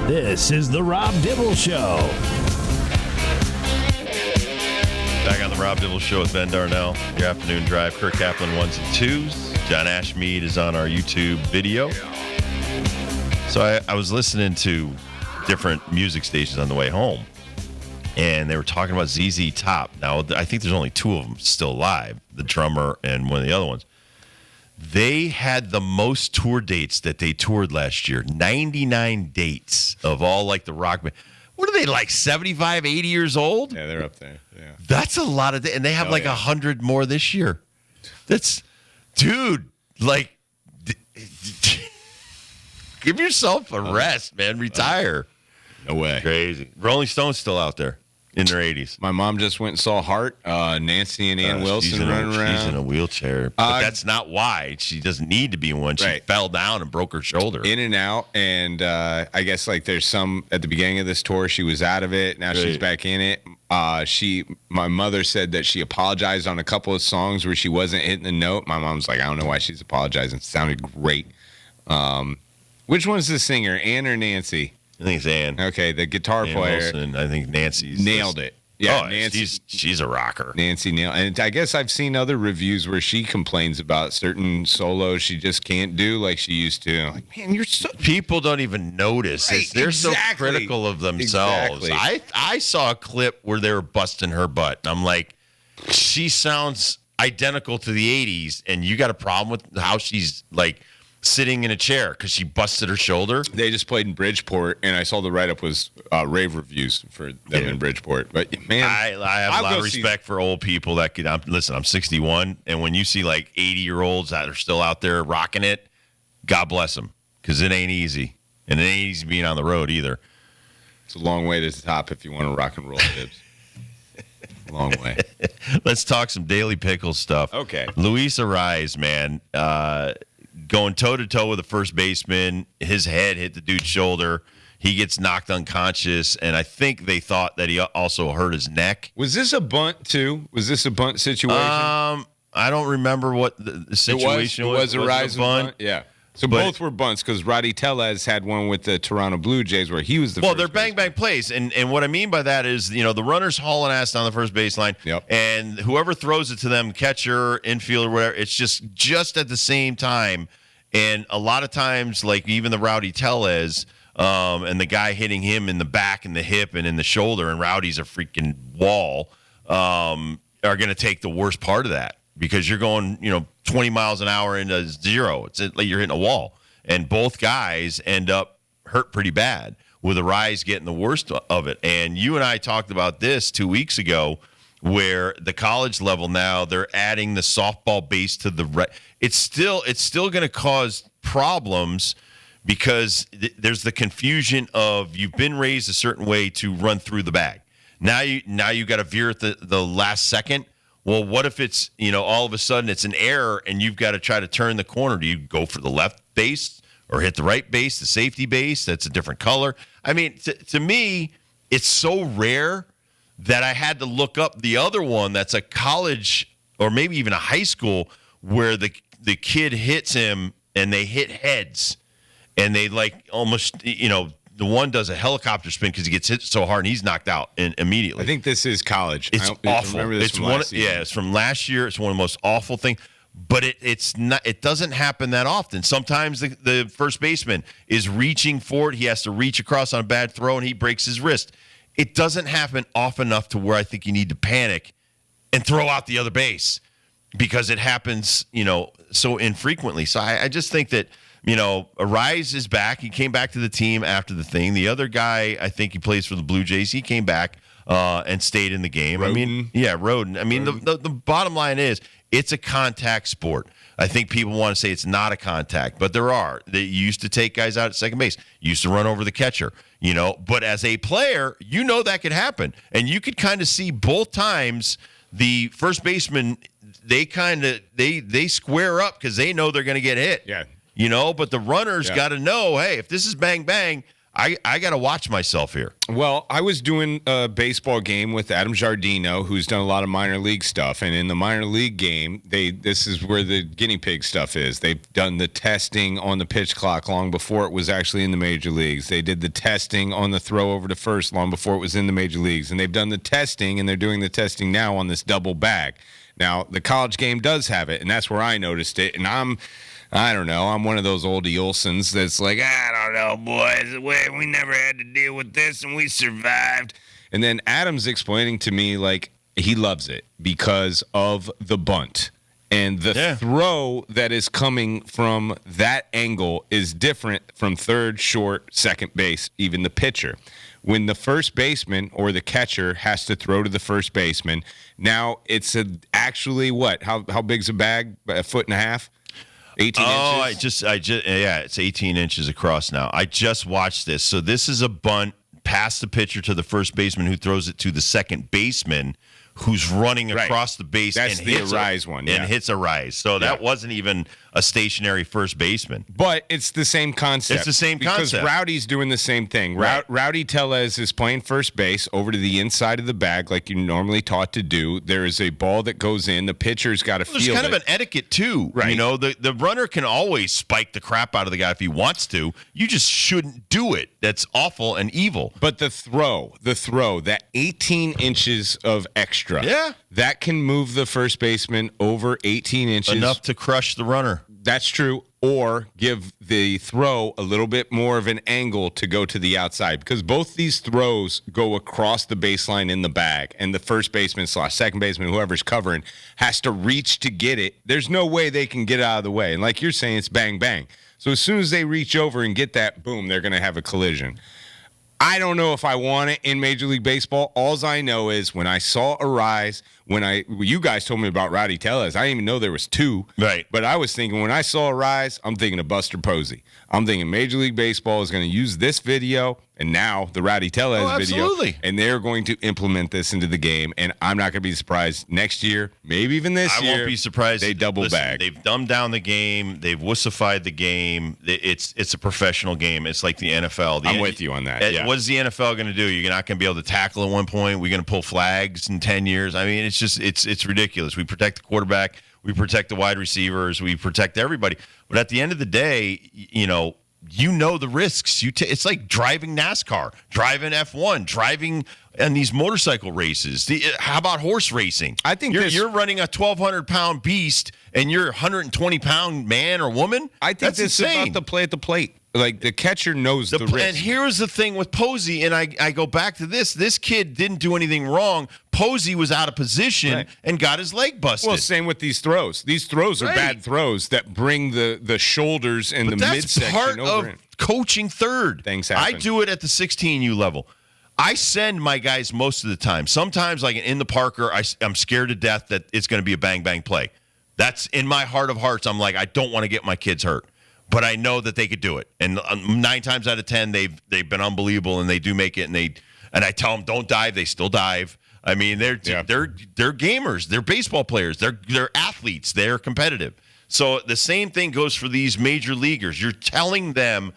This is the Rob Dibble Show. Back on the Rob Dibble Show with Ben Darnell. Your afternoon drive. Kirk Kaplan 1s and 2s. John Ashmead is on our YouTube video. So I was listening to different music stations on the way home, and they were talking about ZZ Top. Now, I think there's only two of them still alive, the drummer and one of the other ones. They had the most tour dates that they toured last year, 99 dates of all like the rock band. What are they, like 75, 80 years old? Yeah, they're up there. Yeah. That's a lot of, and they have 100 more this year. That's, dude, like, give yourself a rest, man. Retire. No way. Crazy. Rolling Stone's still out there in their 80s. My mom just went and saw Hart, Nancy and Ann Wilson running around. She's in a wheelchair. But that's not why. She doesn't need to be in one. She fell down and broke her shoulder. In and out. And I guess like there's some at the beginning of this tour, she was out of it. Now she's back in it. My mother said that she apologized on a couple of songs where she wasn't hitting the note. My mom's like, I don't know why she's apologizing. It sounded great. Which one's the singer, Ann or Nancy? I think it's Ann. Okay, the guitar player. Wilson, I think Nancy's nailed it. Yeah, Nancy, she's a rocker. Nancy nailed, and I guess I've seen other reviews where she complains about certain solos she just can't do like she used to. I'm like, man, you're so people don't even notice. Right, they're so critical of themselves. Exactly. I saw a clip where they were busting her butt, and I'm like, she sounds identical to the '80s, and you got a problem with how she's like sitting in a chair because she busted her shoulder. They just played in Bridgeport, and I saw the write-up was rave reviews for them in Bridgeport. But, man, I have a lot of respect for old people that could listen, I'm 61, and when you see like 80-year-olds that are still out there rocking it, God bless them, because it ain't easy. And it ain't easy being on the road either. It's a long way to the top if you want to rock and roll, Dibs. Long way. Let's talk some Daily Pickle stuff. Okay. Luis Ariz, man, going toe-to-toe with the first baseman. His head hit the dude's shoulder. He gets knocked unconscious, and I think they thought that he also hurt his neck. Was this a bunt, too? Was this a bunt situation? I don't remember what the situation was. It was a rise bunt? Yeah. So both were bunts because Roddy Tellez had one with the Toronto Blue Jays where he was the first they're bang-bang plays. And what I mean by that is, the runner's hauling ass down the first baseline. Yep. And whoever throws it to them, catcher, infielder, whatever, it's just at the same time. And a lot of times, like even the Rowdy Tellez and the guy hitting him in the back and the hip and in the shoulder, and Rowdy's a freaking wall, are going to take the worst part of that. Because you're going, 20 miles an hour into zero. It's like you're hitting a wall. And both guys end up hurt pretty bad, with Ariz getting the worst of it. And you and I talked about this 2 weeks ago, where the college level now, they're adding the softball base to the it's still going to cause problems because there's the confusion of you've been raised a certain way to run through the bag. Now you got to veer at the last second. Well, what if it's, all of a sudden it's an error and you've got to try to turn the corner? Do you go for the left base or hit the right base, the safety base? That's a different color. I mean, to me, it's so rare that I had to look up the other one that's a college or maybe even a high school where the kid hits him and they hit heads and they like almost, the one does a helicopter spin because he gets hit so hard and he's knocked out immediately. I think this is college. It's awful. It's from last year. It's one of the most awful things. But it's not. It doesn't happen that often. Sometimes the first baseman is reaching for it. He has to reach across on a bad throw and he breaks his wrist. It doesn't happen often enough to where I think you need to panic and throw out the other base because it happens, so infrequently. So I just think that. Ariz is back. He came back to the team after the thing. The other guy, I think he plays for the Blue Jays. He came back and stayed in the game. Roden. Roden. The bottom line is it's a contact sport. I think people want to say it's not a contact, but there are. They used to take guys out at second base. Used to run over the catcher, But as a player, that could happen. And you could kind of see both times the first baseman, they square up because they know they're going to get hit. Yeah. But the runners got to know, hey, if this is bang, bang, I got to watch myself here. Well, I was doing a baseball game with Adam Giardino, who's done a lot of minor league stuff. And in the minor league game, this is where the guinea pig stuff is. They've done the testing on the pitch clock long before it was actually in the major leagues. They did the testing on the throw over to first long before it was in the major leagues. And they've done the testing, and they're doing the testing now on this double bag. Now, the college game does have it, and that's where I noticed it. And I don't know. I'm one of those oldie Olsons that's like, I don't know, boys. We never had to deal with this, and we survived. And then Adam's explaining to me, like, he loves it because of the bunt. And the throw that is coming from that angle is different from third, short, second base, even the pitcher. When the first baseman or the catcher has to throw to the first baseman, now it's actually what? How big's a bag? A foot and a half? 18 inches? It's 18 inches across now. I just watched this. So this is a bunt past the pitcher to the first baseman who throws it to the second baseman who's running across the base. That's and the Arise one. And hits a rise. So that wasn't even a stationary first baseman. But it's the same concept. It's the same concept. Because Rowdy's doing the same thing. Right. Rowdy Tellez is playing first base over to the inside of the bag like you're normally taught to do. There is a ball that goes in. The pitcher's got to field it. There's kind of an etiquette, too. Right. You know, the runner can always spike the crap out of the guy if he wants to. You just shouldn't do it. That's awful and evil. But the throw, that 18 inches of extra, that can move the first baseman over 18 inches. Enough to crush the runner. That's true. Or give the throw a little bit more of an angle to go to the outside, because both these throws go across the baseline in the bag, and the first baseman / second baseman, whoever's covering, has to reach to get it. There's no way they can get out of the way. And like you're saying, it's bang, bang. So as soon as they reach over and get that, boom, they're going to have a collision. I don't know if I want it in Major League Baseball. All I know is when I saw Arise, you guys told me about Rowdy Tellez, I didn't even know there was two. Right. But I was thinking when I saw Arise, I'm thinking of Buster Posey. I'm thinking Major League Baseball is going to use this video and now the Rowdy Tellez video. And they're going to implement this into the game. And I'm not going to be surprised next year, maybe even this year. I won't be surprised. They double bag. They've dumbed down the game. They've wussified the game. It's a professional game. It's like the NFL. I'm with you on that. What is the NFL going to do? You're not going to be able to tackle at one point. We're going to pull flags in 10 years. I mean, it's ridiculous. We protect the quarterback. We protect the wide receivers. We protect everybody. But at the end of the day, you know the risks. It's like driving NASCAR, driving F1, driving in these motorcycle races. How about horse racing? I think you're running a 1,200-pound beast and you're a 120-pound man or woman. I think that's this insane. is about the play at the plate. Like the catcher knows the risk. And here's the thing with Posey, and I go back to this. This kid didn't do anything wrong. Posey was out of position and got his leg busted. Well, same with these throws. These throws are bad throws that bring the shoulders and the midsection over. That's part of coaching third. Things happen. I do it at the 16U level. I send my guys most of the time. Sometimes, like in the Parker, I'm scared to death that it's going to be a bang-bang play. That's in my heart of hearts. I'm like, I don't want to get my kids hurt. But I know that they could do it, and 9 times out of 10, they've been unbelievable, and they do make it. And I tell them don't dive, they still dive. I mean, they're gamers, they're baseball players, they're athletes, they're competitive. So the same thing goes for these major leaguers. You're telling them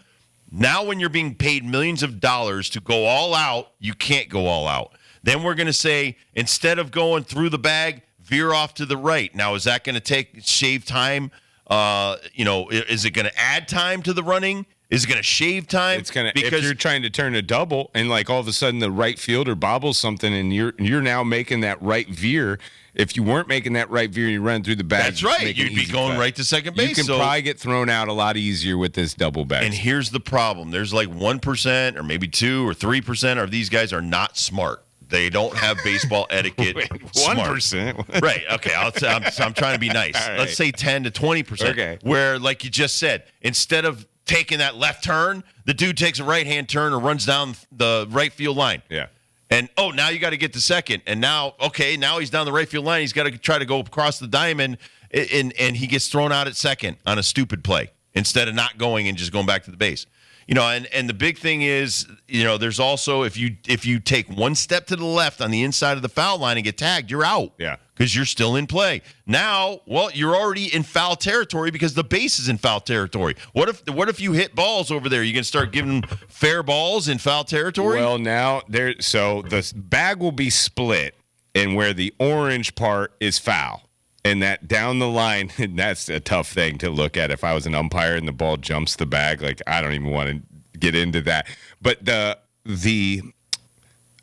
now when you're being paid millions of dollars to go all out, you can't go all out. Then we're going to say instead of going through the bag, veer off to the right. Now is that going to shave time? Is it going to add time to the running? Is it going to shave time? It's going to, if you're trying to turn a double and like all of a sudden the right fielder bobbles something and you're now making that right veer. If you weren't making that right veer and you run through the bag, that's right. You'd be going right to second base. You can probably get thrown out a lot easier with this double bag. And here's the problem: there's like 1% or maybe 2 or 3% of these guys are not smart. They don't have baseball etiquette. 1%. Right. Okay. I'm trying to be nice. Right. Let's say 10 to 20%. Okay. Where, like you just said, instead of taking that left turn, the dude takes a right-hand turn or runs down the right field line. Yeah. And, now you got to get to second. And now he's down the right field line. He's got to try to go across the diamond, and he gets thrown out at second on a stupid play instead of not going and just going back to the base. And the big thing is, there's also if you take one step to the left on the inside of the foul line and get tagged, you're out. Yeah. Because you're still in play. Now, well, you're already in foul territory because the base is in foul territory. What if you hit balls over there? You can start giving fair balls in foul territory? Well, now so the bag will be split, and where the orange part is foul. And that down the line, that's a tough thing to look at. If I was an umpire and the ball jumps the bag, like I don't even want to get into that. But the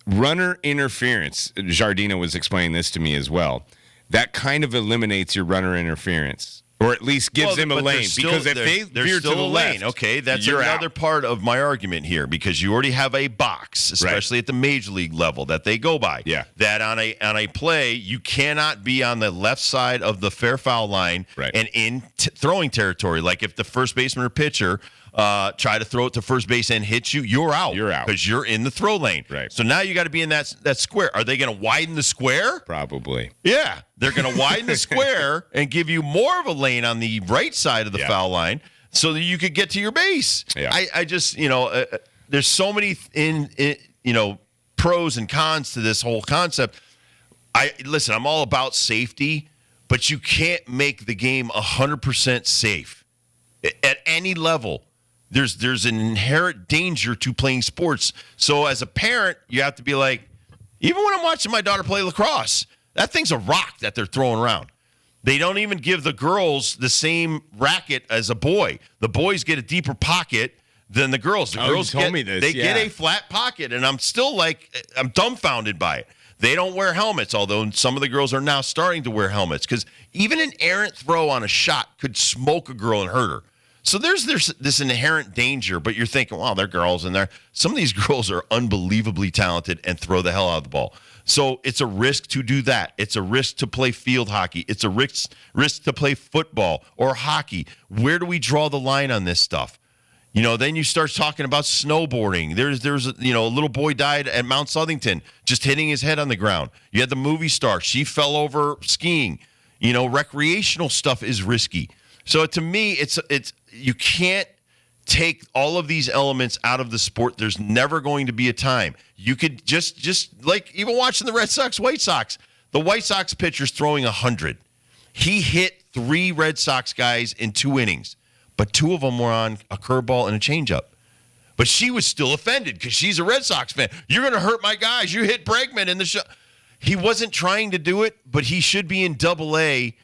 runner interference, Giardino was explaining this to me as well. That kind of eliminates your runner interference, or at least gives them a lane. Because if they veer to the lane, okay, that's another part of my argument here. Because you already have a box, especially at the major league level, that they go by. Yeah. That on a play, you cannot be on the left side of the fair foul line and in throwing territory. Like if the first baseman or pitcher try to throw it to first base and hit you, you're out. You're out. Because you're in the throw lane. Right. So now you got to be in that square. Are they going to widen the square? Probably. Yeah. They're going to widen the square and give you more of a lane on the right side of the foul line so that you could get to your base. Yeah. I just, there's so many pros and cons to this whole concept. Listen, I'm all about safety, but you can't make the game 100% safe at any level. There's an inherent danger to playing sports. So as a parent, you have to be like, even when I'm watching my daughter play lacrosse, that thing's a rock that they're throwing around. They don't even give the girls the same racket as a boy. The boys get a deeper pocket than the girls. The girls you told me this. They get a flat pocket, and I'm still I'm dumbfounded by it. They don't wear helmets, although some of the girls are now starting to wear helmets because even an errant throw on a shot could smoke a girl and hurt her. So there's this inherent danger, but you're thinking, wow, they're girls, and some of these girls are unbelievably talented and throw the hell out of the ball. So it's a risk to do that. It's a risk to play field hockey. It's a risk to play football or hockey. Where do we draw the line on this stuff? Then you start talking about snowboarding. There's a little boy died at Mount Southington just hitting his head on the ground. You had the movie star. She fell over skiing. Recreational stuff is risky. So to me, it's you can't take all of these elements out of the sport. There's never going to be a time. You could just like even watching the Red Sox, White Sox. The White Sox pitcher's throwing 100. He hit 3 Red Sox guys in 2 innings, but 2 of them were on a curveball and a changeup. But she was still offended because she's a Red Sox fan. You're going to hurt my guys. You hit Bregman in the show. He wasn't trying to do it, but he should be in Double-A,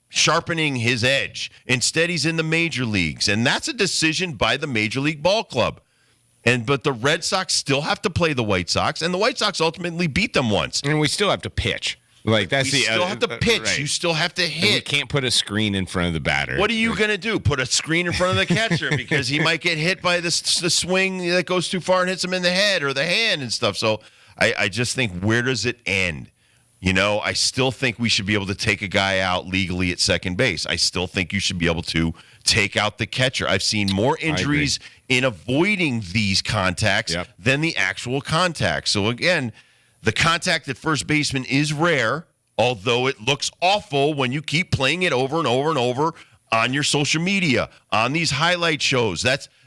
sharpening his edge. Instead, he's in the major leagues, and that's a decision by the Major League Ball Club. But the Red Sox still have to play the White Sox, and the White Sox ultimately beat them once. And we still have to pitch. Like that's you still have to pitch. Right. You still have to hit. And you can't put a screen in front of the batter. What are you going to do? Put a screen in front of the catcher because he might get hit by the swing that goes too far and hits him in the head or the hand and stuff. So I just think, where does it end? I still think we should be able to take a guy out legally at second base. I still think you should be able to take out the catcher. I've seen more injuries in avoiding these contacts than the actual contact. So, again, the contact at first baseman is rare, although it looks awful when you keep playing it over and over and over on your social media, on these highlight shows.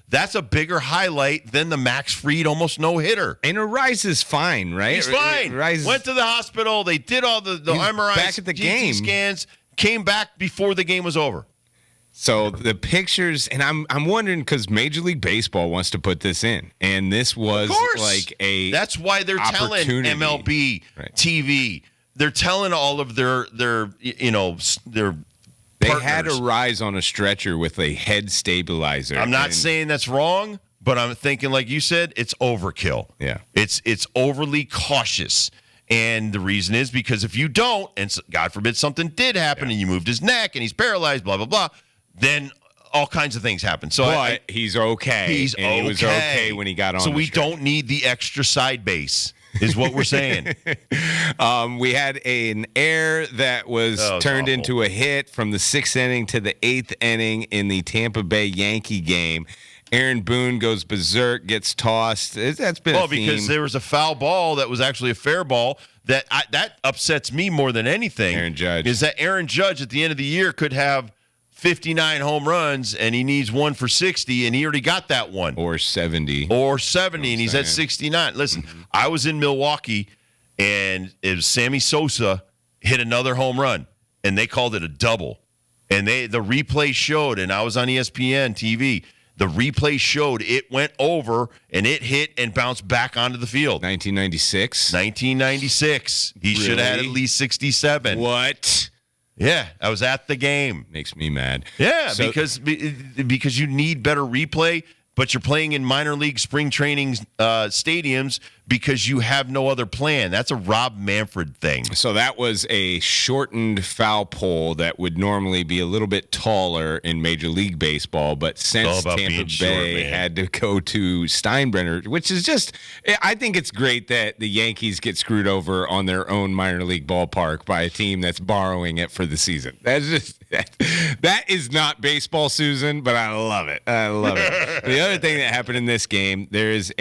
That's a bigger highlight than the Max Fried almost no-hitter. And Arise is fine, right? He's fine. Went to the hospital. They did all the MRI back at the game. Scans, came back before the game was over. So the pictures, and I'm wondering because Major League Baseball wants to put this in, and this was like a that's why they're telling MLB TV. They're telling all of their They partners. had a rise on a stretcher with a head stabilizer. I'm not saying that's wrong, but I'm thinking, like you said, it's overkill. Yeah. It's overly cautious. And the reason is because if you don't, and God forbid something did happen and you moved his neck and he's paralyzed, blah, blah, blah, then all kinds of things happen. So he's okay. He was okay when he got on. So we don't need the extra side base. Is what we're saying. We had an error that was turned into a hit from the 6th inning to the 8th inning in the Tampa Bay Yankee game. Aaron Boone goes berserk, gets tossed. That's been a theme. Because there was a foul ball that was actually a fair ball that upsets me more than anything. Aaron Judge. Is that Aaron Judge at the end of the year could have 59 home runs and he needs one for 60, and he already got that one. Or 70. And he's at 69. Listen, I was in Milwaukee, and it was Sammy Sosa hit another home run, and they called it a double. And the replay showed, and I was on ESPN TV, the replay showed it went over, and it hit and bounced back onto the field. 1996? 1996. He should have had at least 67. What? Yeah, I was at the game. Makes me mad. Yeah, because you need better replay, but you're playing in minor league spring training stadiums because you have no other plan. That's a Rob Manfred thing. So that was a shortened foul pole that would normally be a little bit taller in Major League Baseball, but since Tampa Bay had to go to Steinbrenner, which is just, I think it's great that the Yankees get screwed over on their own minor league ballpark by a team that's borrowing it for the season. That's just, that is not baseball, Susan, but I love it. I love it. The other thing that happened in this game, there is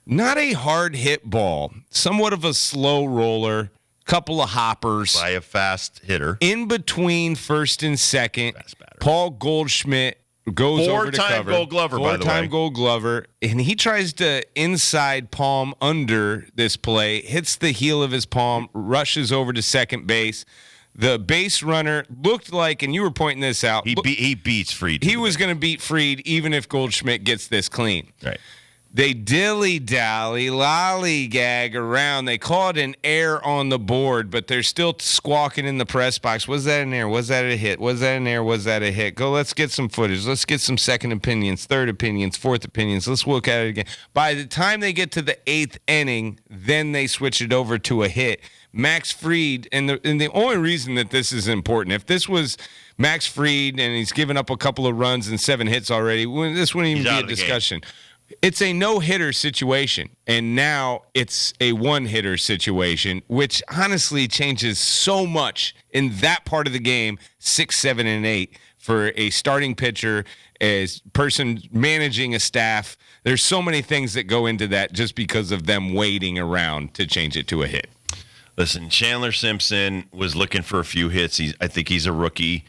not a hard hit ball, somewhat of a slow roller, couple of hoppers. By a fast hitter. In between first and second, Paul Goldschmidt goes over to cover. Gold Glover, by the way. Four-time Gold Glover, and he tries to inside palm under this play, hits the heel of his palm, rushes over to second base. The base runner looked like, and you were pointing this out. He beats Fried. He was going to beat Fried even if Goldschmidt gets this clean. Right. They dilly-dally, lollygag around. They call it an error on the board, but they're still squawking in the press box. Was that an error? Was that a hit? Was that an error? Was that a hit? Let's get some footage. Let's get some second opinions, third opinions, fourth opinions. Let's look at it again. By the time they get to the eighth inning, then they switch it over to a hit. Max Fried, and the only reason that this is important, if this was Max Fried and he's given up a couple of runs and 7 hits already, this wouldn't even be a discussion. It's a no-hitter situation, and now it's a one-hitter situation, which honestly changes so much in that part of the game, 6, 7, and 8, for a starting pitcher, as person managing a staff. There's so many things that go into that just because of them waiting around to change it to a hit. Listen, Chandler Simpson was looking for a few hits. I think he's a rookie.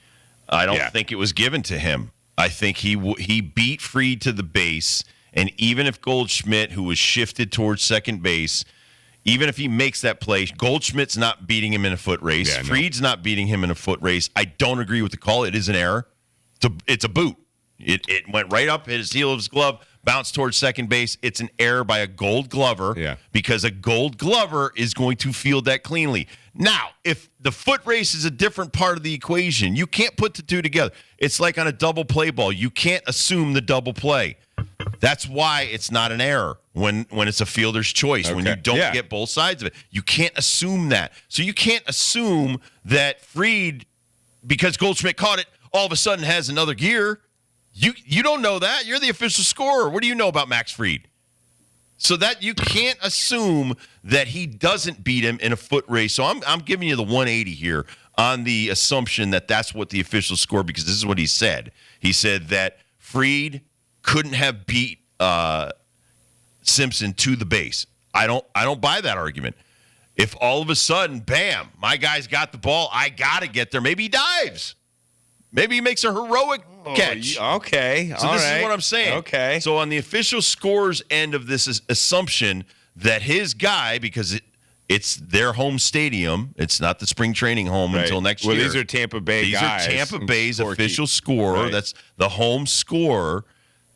I don't think it was given to him. I think he beat Fried to the base. And even if Goldschmidt, who was shifted towards second base, even if he makes that play, Goldschmidt's not beating him in a foot race. Fried's not beating him in a foot race. I don't agree with the call. It is an error. It's a boot. It went right up, hit his heel of his glove, bounced towards second base. It's an error by a Gold Glover because a Gold Glover is going to field that cleanly. Now, if the foot race is a different part of the equation, you can't put the two together. It's like on a double play ball. You can't assume the double play. That's why it's not an error when it's a fielder's choice, when you don't get both sides of it. You can't assume that. So you can't assume that Fried, because Goldschmidt caught it, all of a sudden has another gear. You don't know that. You're the official scorer. What do you know about Max Fried? So that you can't assume that he doesn't beat him in a foot race. So I'm giving you the 180 here on the assumption that that's what the official score, because this is what he said. He said that Fried couldn't have beat Simpson to the base. I don't buy that argument. If all of a sudden, bam, my guy's got the ball, I got to get there. Maybe he dives. Maybe he makes a heroic catch. Okay. So this is what I'm saying. Okay. So on the official scores end of this assumption that his guy, because it's their home stadium, it's not the spring training home until next year. Well, these are Tampa Bay guys. These are Tampa Bay's official scorer. Right. That's the home scorer.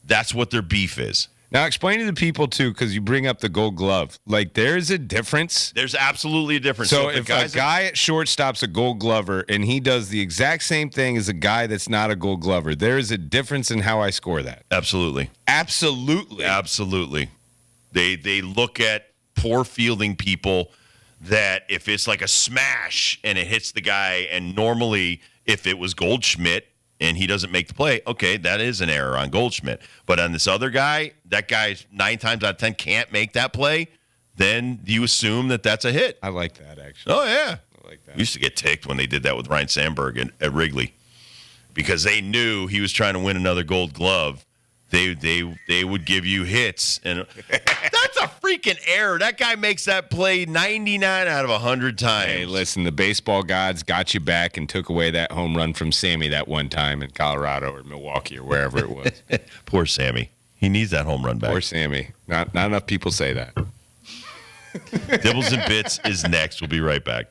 That's what their beef is. Now, explain to the people, too, because you bring up the Gold Glove. Like, there's a difference. There's absolutely a difference. So if a guy at shortstop's a Gold Glover and he does the exact same thing as a guy that's not a Gold Glover, there is a difference in how I score that. Absolutely. Absolutely. Absolutely. They look at poor fielding people that if it's like a smash and it hits the guy, and normally if it was Goldschmidt, and he doesn't make the play, okay, that is an error on Goldschmidt. But on this other guy, that guy 9 times out of 10 can't make that play, then you assume that that's a hit. I like that, actually. Oh, yeah. I like that. We used to get ticked when they did that with Ryan Sandberg at Wrigley because they knew he was trying to win another Gold Glove. They would give you hits. And that's a freaking error. That guy makes that play 99 out of 100 times. Hey, listen, the baseball gods got you back and took away that home run from Sammy that one time in Colorado or Milwaukee or wherever it was. Poor Sammy. He needs that home run back. Poor Sammy. Not enough people say that. Dibbles and Bits is next. We'll be right back.